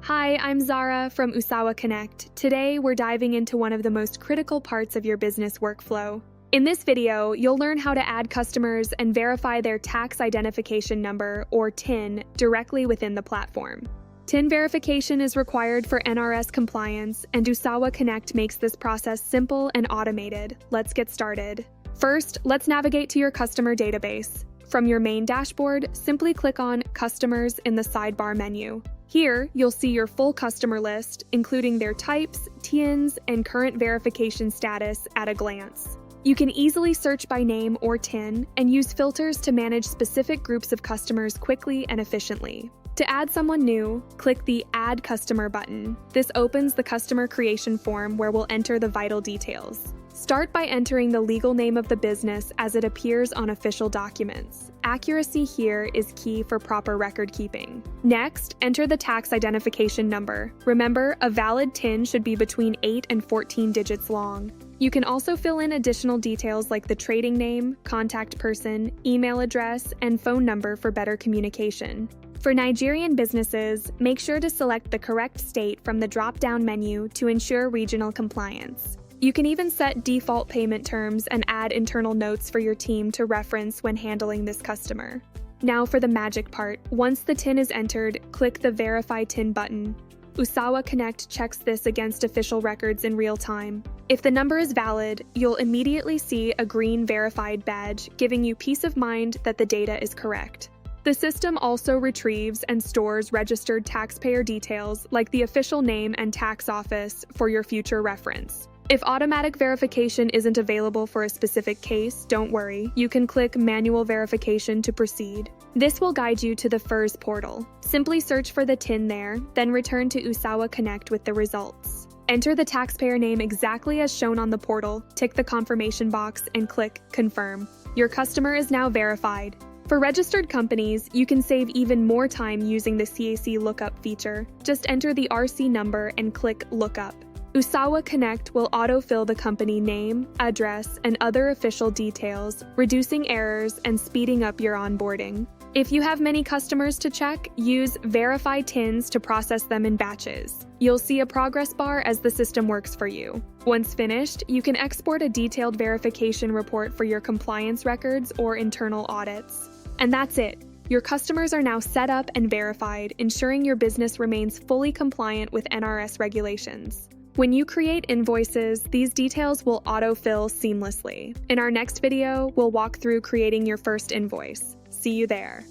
Hi, I'm Zara from Usawa Connect. Today, we're diving into one of the most critical parts of your business workflow. In this video, you'll learn how to add customers and verify their tax identification number, or TIN, directly within the platform. TIN verification is required for NRS compliance, and Usawa Connect makes this process simple and automated. Let's get started. First, let's navigate to your customer database. From your main dashboard, simply click on Customers in the sidebar menu. Here, you'll see your full customer list, including their types, TINs, and current verification status at a glance. You can easily search by name or TIN and use filters to manage specific groups of customers quickly and efficiently. To add someone new, click the Add Customer button. This opens the customer creation form where we'll enter the vital details. Start by entering the legal name of the business as it appears on official documents. Accuracy here is key for proper record keeping. Next, enter the tax identification number. Remember, a valid TIN should be between 8 and 14 digits long. You can also fill in additional details like the trading name, contact person, email address, and phone number for better communication. For Nigerian businesses, make sure to select the correct state from the drop-down menu to ensure regional compliance. You can even set default payment terms and add internal notes for your team to reference when handling this customer. Now for the magic part. Once the TIN is entered, click the Verify TIN button. Usawa Connect checks this against official records in real time. If the number is valid, you'll immediately see a green verified badge, giving you peace of mind that the data is correct. The system also retrieves and stores registered taxpayer details like the official name and tax office for your future reference. If automatic verification isn't available for a specific case, don't worry, you can click Manual Verification to proceed. This will guide you to the FIRS portal. Simply search for the TIN there, then return to Usawa Connect with the results. Enter the taxpayer name exactly as shown on the portal, tick the confirmation box, and click Confirm. Your customer is now verified. For registered companies, you can save even more time using the CAC Lookup feature. Just enter the RC number and click Lookup. Usawa Connect will autofill the company name, address, and other official details, reducing errors and speeding up your onboarding. If you have many customers to check, use Verify TINs to process them in batches. You'll see a progress bar as the system works for you. Once finished, you can export a detailed verification report for your compliance records or internal audits. And that's it. Your customers are now set up and verified, ensuring your business remains fully compliant with NRS regulations. When you create invoices, these details will autofill seamlessly. In our next video, we'll walk through creating your first invoice. See you there.